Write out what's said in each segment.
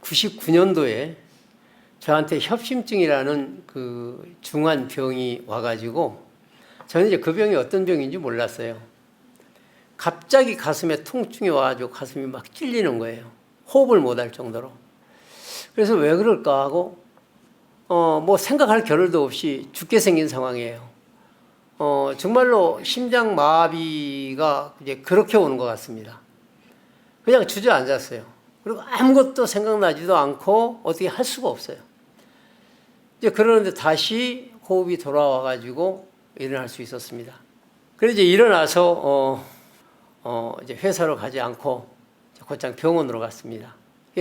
99년도에 저한테 협심증이라는 그 중한 병이 와가지고 저는 이제 그 병이 어떤 병인지 몰랐어요. 갑자기 가슴에 통증이 와가지고 가슴이 막 찔리는 거예요. 호흡을 못할 정도로. 그래서 왜 그럴까 하고 뭐 생각할 겨를도 없이 죽게 생긴 상황이에요. 정말로 심장 마비가 이제 그렇게 오는 것 같습니다. 그냥 주저앉았어요. 그리고 아무것도 생각나지도 않고 어떻게 할 수가 없어요. 이제 그러는데 다시 호흡이 돌아와가지고 일어날 수 있었습니다. 그래서 이제 일어나서 이제 회사로 가지 않고 곧장 병원으로 갔습니다.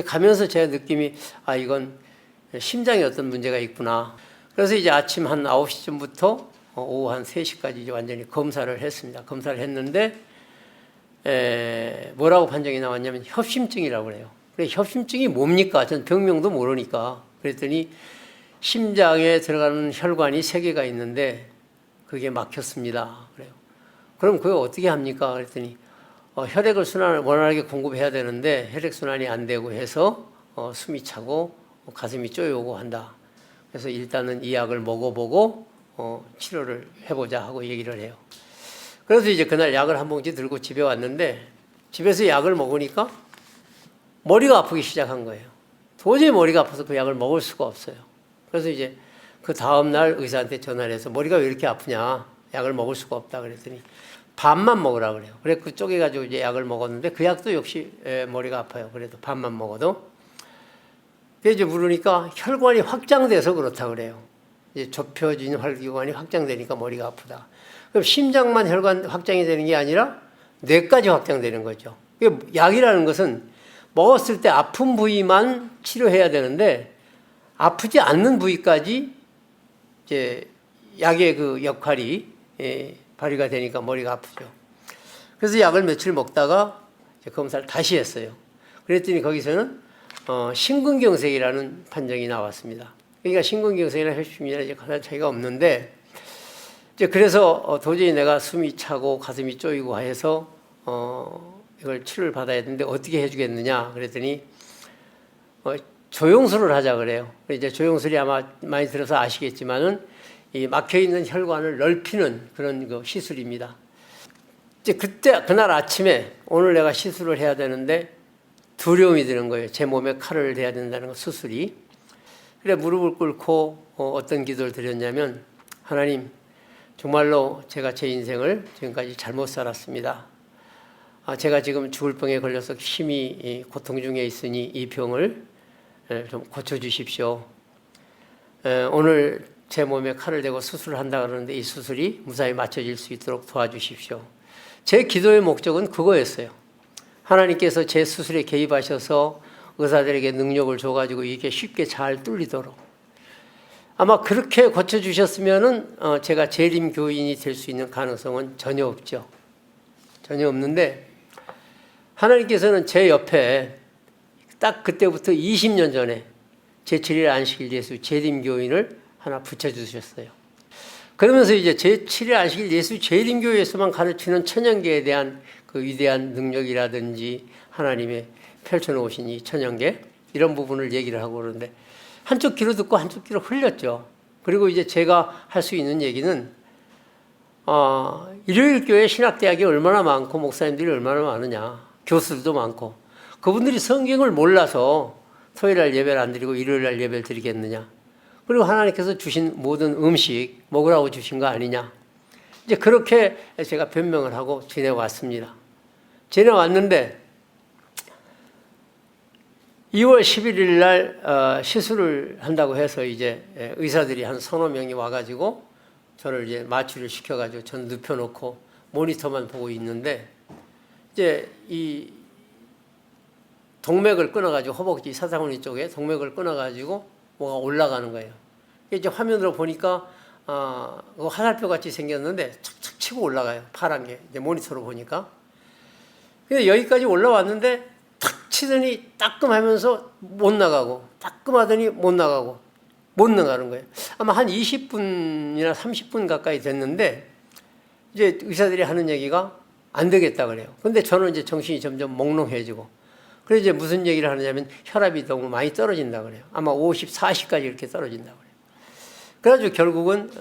가면서 제 느낌이 이건 심장에 어떤 문제가 있구나. 그래서 이제 아침 한 9시쯤부터 오후 한 3시까지 이제 완전히 검사를 했습니다. 검사를 했는데 뭐라고 판정이 나왔냐면 협심증이라고 그래요. 그래 협심증이 뭡니까? 전 병명도 모르니까. 그랬더니 심장에 들어가는 혈관이 3개가 있는데 그게 막혔습니다. 그래요. 그럼 그거 어떻게 합니까? 그랬더니 혈액을 원활하게 공급해야 되는데 혈액순환이 안 되고 해서 숨이 차고 가슴이 쪼여오고 한다. 그래서 일단은 이 약을 먹어보고 치료를 해보자 하고 얘기를 해요. 그래서 이제 그날 약을 한 봉지 들고 집에 왔는데 집에서 약을 먹으니까 머리가 아프기 시작한 거예요. 도저히 머리가 아파서 그 약을 먹을 수가 없어요. 그래서 이제 그 다음날 의사한테 전화를 해서 머리가 왜 이렇게 아프냐, 약을 먹을 수가 없다 그랬더니 반만 먹으라 그래요. 그래 그 쪼개가지고 이제 약을 먹었는데 그 약도 역시 머리가 아파요. 그래도 반만 먹어도. 그래서 이제 물으니까 혈관이 확장돼서 그렇다 그래요. 이제 좁혀진 혈관이 확장되니까 머리가 아프다. 그럼 심장만 혈관 확장이 되는 게 아니라 뇌까지 확장되는 거죠. 약이라는 것은 먹었을 때 아픈 부위만 치료해야 되는데 아프지 않는 부위까지 이제 약의 그 역할이 발휘가 되니까 머리가 아프죠. 그래서 약을 며칠 먹다가 이제 검사를 다시 했어요. 그랬더니 거기서는 심근경색이라는 판정이 나왔습니다. 그러니까 심근경색이나 협심이나 이제 큰 차이가 없는데 이제 그래서 도저히 내가 숨이 차고 가슴이 쪼이고 해서 이걸 치료를 받아야 되는데 어떻게 해주겠느냐 그랬더니 조영술을 하자 그래요. 이제 조영술이 아마 많이 들어서 아시겠지만은 이 막혀 있는 혈관을 넓히는 그런 그 시술입니다. 이제 그날 아침에 오늘 내가 시술을 해야 되는데 두려움이 드는 거예요. 제 몸에 칼을 대야 된다는 거 수술이. 그래 무릎을 꿇고 어떤 기도를 드렸냐면 하나님 정말로 제가 제 인생을 지금까지 잘못 살았습니다. 제가 지금 죽을 병에 걸려서 심히 고통 중에 있으니 이 병을 좀 고쳐주십시오. 오늘 제 몸에 칼을 대고 수술을 한다 그러는데 이 수술이 무사히 맞춰질 수 있도록 도와주십시오. 제 기도의 목적은 그거였어요. 하나님께서 제 수술에 개입하셔서 의사들에게 능력을 줘가지고 이게 쉽게 잘 뚫리도록. 아마 그렇게 고쳐주셨으면은 제가 재림교인이 될 수 있는 가능성은 전혀 없죠. 전혀 없는데 하나님께서는 제 옆에 딱 그때부터 20년 전에 제7일 안식일 예수 재림교인을 하나 붙여주셨어요. 그러면서 이제 제7일 안식일 예수 재림교회에서만 가르치는 천연계에 대한 그 위대한 능력이라든지 하나님의 펼쳐놓으신 이 천연계 이런 부분을 얘기를 하고 그러는데 한쪽 귀로 듣고 한쪽 귀로 흘렸죠. 그리고 이제 제가 할 수 있는 얘기는 일요일교회 신학대학이 얼마나 많고 목사님들이 얼마나 많으냐, 교수들도 많고 그분들이 성경을 몰라서 토요일날 예배를 안 드리고 일요일날 예배를 드리겠느냐. 그리고 하나님께서 주신 모든 음식 먹으라고 주신 거 아니냐. 이제 그렇게 제가 변명을 하고 지내왔습니다. 지내왔는데 2월 11일 날 시술을 한다고 해서 이제 의사들이 한 서너 명이 와가지고 저를 이제 마취를 시켜가지고 전 눕혀놓고 모니터만 보고 있는데 이제 이 동맥을 끊어가지고 허벅지 사사구니 쪽에 동맥을 끊어가지고 뭐가 올라가는 거예요. 이제 화면으로 보니까 화살표 같이 생겼는데 착착 치고 올라가요. 파란 게 이제 모니터로 보니까. 근데 여기까지 올라왔는데 탁 치더니 따끔하면서 못 나가고 따끔하더니 못 나가고 못 나가는 거예요. 아마 한 20분이나 30분 가까이 됐는데 이제 의사들이 하는 얘기가 안 되겠다 그래요. 근데 저는 이제 정신이 점점 몽롱해지고 그래서 이제 무슨 얘기를 하느냐면 혈압이 너무 많이 떨어진다 그래요. 아마 50, 40까지 이렇게 떨어진다 그래요. 그래가지고 결국은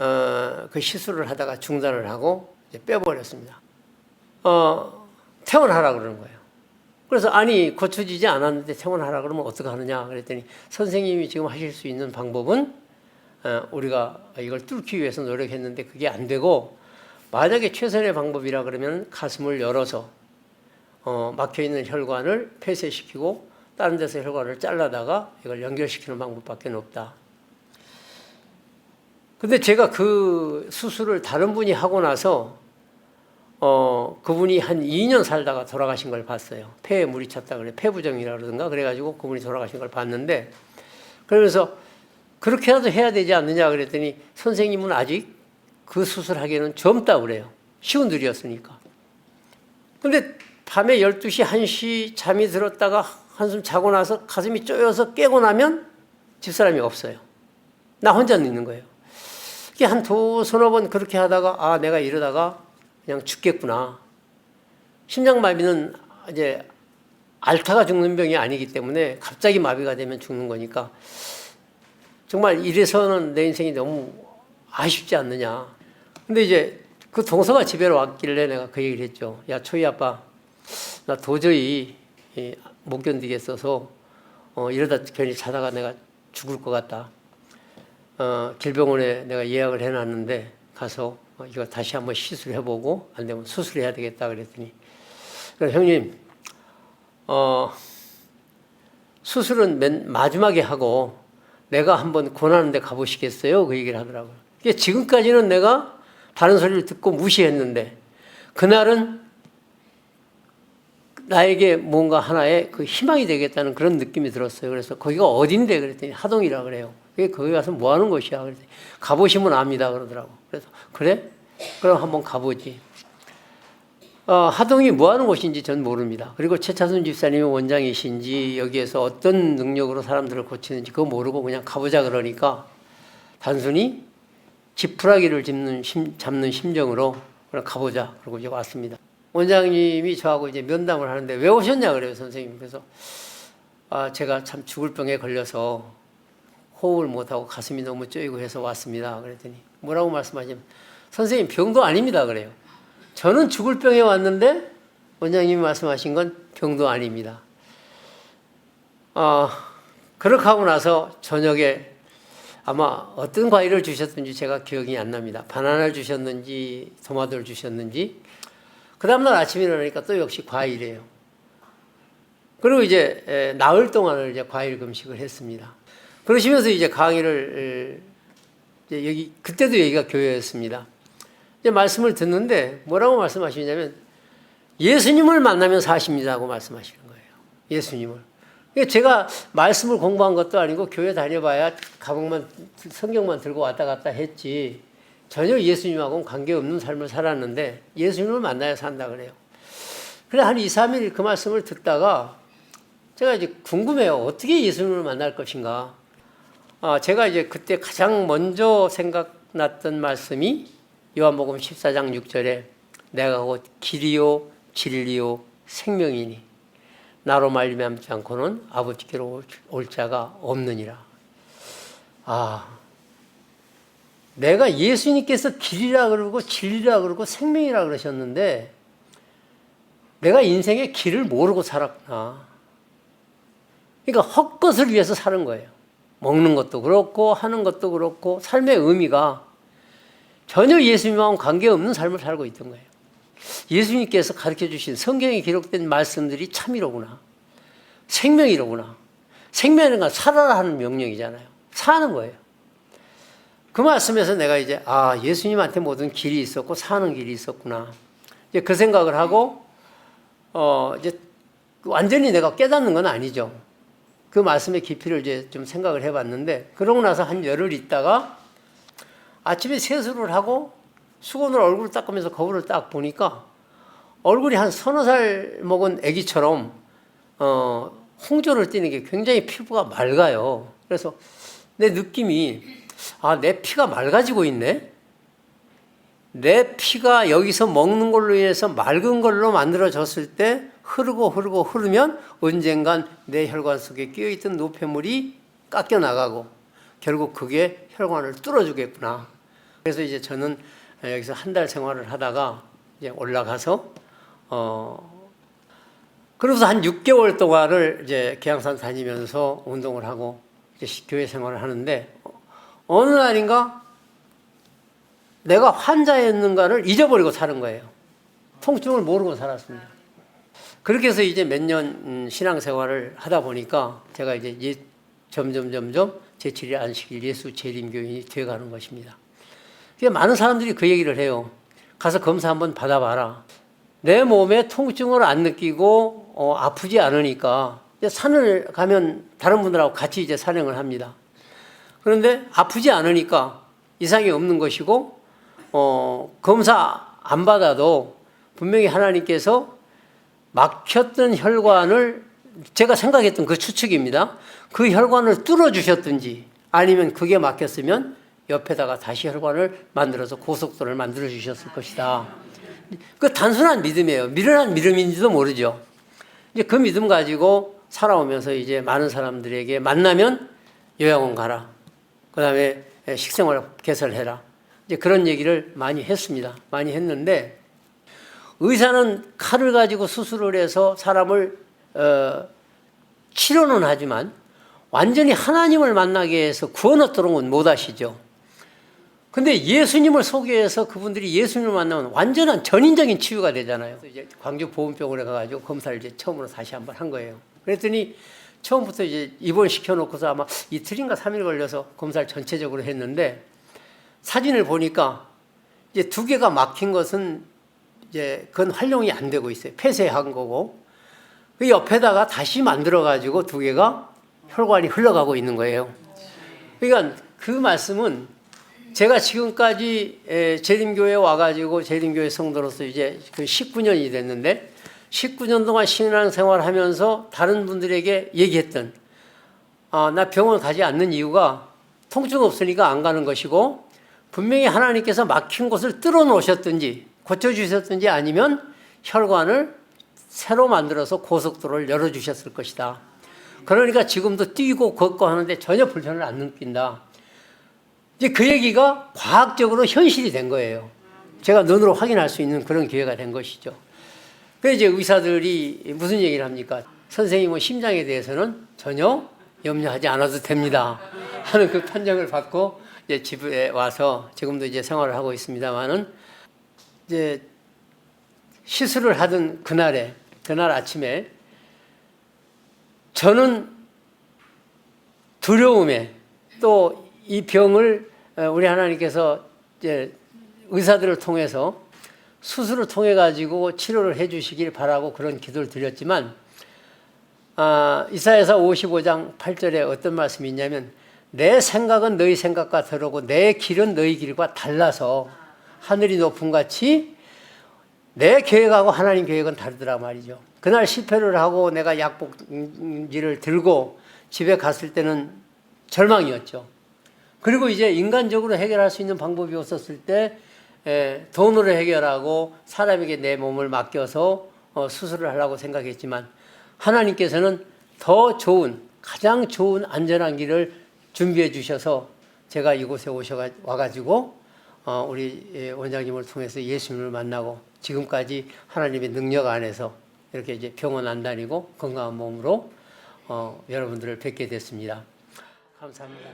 그 시술을 하다가 중단을 하고 이제 빼버렸습니다. 퇴원하라 그러는 거예요. 그래서 아니 고쳐지지 않았는데 퇴원하라 그러면 어떻게 하느냐 그랬더니 선생님이 지금 하실 수 있는 방법은 우리가 이걸 뚫기 위해서 노력했는데 그게 안 되고 만약에 최선의 방법이라 그러면 가슴을 열어서 막혀있는 혈관을 폐쇄시키고 다른 데서 혈관을 잘라다가 이걸 연결시키는 방법밖에 없다. 근데 제가 그 수술을 다른 분이 하고 나서 그분이 한 2년 살다가 돌아가신 걸 봤어요. 폐에 물이 찼다 그래. 폐부종이라 그러던가 그래가지고 그분이 돌아가신 걸 봤는데 그러면서 그렇게라도 해야 되지 않느냐 그랬더니 선생님은 아직 그 수술하기에는 젊다 그래요. 쉬운 일이었으니까. 근데 밤에 12시, 1시 잠이 들었다가 한숨 자고 나서 가슴이 쪼여서 깨고 나면 집사람이 없어요. 나 혼자 있는 거예요. 이게 한 서너 번 그렇게 하다가 아 내가 이러다가 그냥 죽겠구나. 심장마비는 이제 앓다가 죽는 병이 아니기 때문에 갑자기 마비가 되면 죽는 거니까 정말 이래서는 내 인생이 너무 아쉽지 않느냐. 근데 이제 그 동서가 집에 왔길래 내가 그 얘기를 했죠. 야 초이 아빠 나 도저히 못 견디겠어서 이러다 괜히 자다가 내가 죽을 것 같다. 질병원에 내가 예약을 해놨는데 가서 이거 다시 한번 시술해보고 안 되면 수술해야 되겠다 그랬더니 형님 수술은 맨 마지막에 하고 내가 한번 권하는 데 가보시겠어요? 그 얘기를 하더라고요. 지금까지는 내가 다른 소리를 듣고 무시했는데 그날은 나에게 뭔가 하나의 그 희망이 되겠다는 그런 느낌이 들었어요. 그래서 거기가 어딘데 그랬더니 하동이라 그래요. 거기 가서 뭐 하는 곳이야? 그랬더니 가보시면 압니다 그러더라고. 그래서 그래? 그럼 한번 가보지. 하동이 뭐 하는 곳인지 전 모릅니다. 그리고 최차순 집사님이 원장이신지 여기에서 어떤 능력으로 사람들을 고치는지 그거 모르고 그냥 가보자 그러니까 단순히 지푸라기를 잡는 심정으로 그냥 가보자 그러고 이제 왔습니다. 원장님이 저하고 이제 면담을 하는데 왜 오셨냐 그래요 선생님. 그래서 제가 참 죽을 병에 걸려서 호흡을 못하고 가슴이 너무 쪼이고 해서 왔습니다. 그랬더니 뭐라고 말씀하시면 선생님 병도 아닙니다 그래요. 저는 죽을 병에 왔는데 원장님이 말씀하신 건 병도 아닙니다. 그렇게 하고 나서 저녁에 아마 어떤 과일을 주셨든지 제가 기억이 안 납니다. 바나나를 주셨는지 토마토를 주셨는지 그 다음날 아침에 일어나니까 또 역시 과일이에요. 그리고 이제 나흘 동안을 이제 과일 금식을 했습니다. 그러시면서 이제 강의를 이제 여기 그때도 여기가 교회였습니다. 이제 말씀을 듣는데 뭐라고 말씀하시냐면 예수님을 만나면 사십니다고 말씀하시는 거예요. 예수님을. 제가 말씀을 공부한 것도 아니고 교회 다녀봐야 가방만 성경만 들고 왔다 갔다 했지 전혀 예수님하고는 관계없는 삶을 살았는데 예수님을 만나야 산다 그래요. 그래 한 2, 3일 그 말씀을 듣다가 제가 이제 궁금해요. 어떻게 예수님을 만날 것인가. 제가 이제 그때 가장 먼저 생각났던 말씀이 요한복음 14장 6절에 내가 곧 길이요 진리요 생명이니 나로 말미암지 않고는 아버지께로 올 자가 없느니라. 내가 예수님께서 길이라 그러고 진리라 그러고 생명이라 그러셨는데 내가 인생의 길을 모르고 살았구나. 그러니까 헛것을 위해서 사는 거예요. 먹는 것도 그렇고 하는 것도 그렇고 삶의 의미가 전혀 예수님하고는 관계없는 삶을 살고 있던 거예요. 예수님께서 가르쳐 주신 성경에 기록된 말씀들이 참이로구나. 생명이로구나. 생명이라는 건 살아라 하는 명령이잖아요. 사는 거예요. 그 말씀에서 내가 이제 예수님한테 모든 길이 있었고 사는 길이 있었구나. 이제 그 생각을 하고 이제 완전히 내가 깨닫는 건 아니죠. 그 말씀의 깊이를 이제 좀 생각을 해봤는데 그러고 나서 한 열흘 있다가 아침에 세수를 하고 수건으로 얼굴을 닦으면서 거울을 딱 보니까 얼굴이 한 서너 살 먹은 아기처럼 홍조를 띠는 게 굉장히 피부가 맑아요. 그래서 내 느낌이 내 피가 맑아지고 있네. 내 피가 여기서 먹는 걸로 인해서 맑은 걸로 만들어졌을 때 흐르면 언젠간 내 혈관 속에 끼어있던 노폐물이 깎여 나가고 결국 그게 혈관을 뚫어주겠구나. 그래서 이제 저는 여기서 한 달 생활을 하다가 이제 올라가서 그러고서 한 6개월 동안을 이제 계양산 다니면서 운동을 하고 이제 교회 생활을 하는데 어느 날인가 내가 환자였는가를 잊어버리고 사는 거예요. 통증을 모르고 살았습니다. 그렇게 해서 이제 몇 년 신앙생활을 하다 보니까 제가 이제 점점 제7일 안식일 예수 재림교인이 되어가는 것입니다. 많은 사람들이 그 얘기를 해요. 가서 검사 한번 받아봐라. 내 몸에 통증을 안 느끼고 아프지 않으니까 산을 가면 다른 분들하고 같이 이제 산행을 합니다. 그런데 아프지 않으니까 이상이 없는 것이고 검사 안 받아도 분명히 하나님께서 막혔던 혈관을 제가 생각했던 그 추측입니다. 그 혈관을 뚫어주셨든지 아니면 그게 막혔으면 옆에다가 다시 혈관을 만들어서 고속도로를 만들어 주셨을 것이다. 그 단순한 믿음이에요. 미련한 믿음인지도 모르죠. 이제 그 믿음 가지고 살아오면서 이제 많은 사람들에게 만나면 요양원 가라. 그 다음에 식생활 개설해라. 이제 그런 얘기를 많이 했습니다. 많이 했는데 의사는 칼을 가지고 수술을 해서 사람을 치료는 하지만 완전히 하나님을 만나게 해서 구원 얻도록 은 못 하시죠. 근데 예수님을 소개해서 그분들이 예수님을 만나면 완전한 전인적인 치유가 되잖아요. 이제 광주 보훈병원에 가가지고 검사를 이제 처음으로 다시 한번 한 거예요. 그랬더니 처음부터 이제 입원시켜놓고서 아마 이틀인가 3일 걸려서 검사를 전체적으로 했는데 사진을 보니까 이제 2개가 막힌 것은 이제 그건 활용이 안 되고 있어요. 폐쇄한 거고 그 옆에다가 다시 만들어가지고 2개가 혈관이 흘러가고 있는 거예요. 그러니까 그 말씀은 제가 지금까지 재림교회에 와가지고 재림교회 성도로서 이제 그 19년이 됐는데 19년 동안 신앙생활을 하면서 다른 분들에게 얘기했던 나 병원 가지 않는 이유가 통증 없으니까 안 가는 것이고 분명히 하나님께서 막힌 곳을 뚫어 놓으셨든지 고쳐주셨든지 아니면 혈관을 새로 만들어서 고속도로를 열어주셨을 것이다. 그러니까 지금도 뛰고 걷고 하는데 전혀 불편을 안 느낀다. 이제 그 얘기가 과학적으로 현실이 된 거예요. 제가 눈으로 확인할 수 있는 그런 기회가 된 것이죠. 그래서 이제 의사들이 무슨 얘기를 합니까? 선생님은 심장에 대해서는 전혀 염려하지 않아도 됩니다. 하는 그 판정을 받고 이제 집에 와서 지금도 이제 생활을 하고 있습니다만은 이제 시술을 하던 그날 아침에 저는 두려움에 또 이 병을 우리 하나님께서 이제 의사들을 통해서 수술을 통해 가지고 치료를 해 주시길 바라고 그런 기도를 드렸지만 이사야서 55장 8절에 어떤 말씀이 있냐면 내 생각은 너희 생각과 다르고 내 길은 너희 길과 달라서 하늘이 높음 같이 내 계획하고 하나님 계획은 다르더라 말이죠. 그날 실패를 하고 내가 약복지를 들고 집에 갔을 때는 절망이었죠. 그리고 이제 인간적으로 해결할 수 있는 방법이 없었을 때 돈으로 해결하고 사람에게 내 몸을 맡겨서 수술을 하려고 생각했지만 하나님께서는 더 좋은 가장 좋은 안전한 길을 준비해 주셔서 제가 이곳에 와가지고 우리 원장님을 통해서 예수님을 만나고 지금까지 하나님의 능력 안에서 이렇게 이제 병원 안 다니고 건강한 몸으로 여러분들을 뵙게 됐습니다. 감사합니다.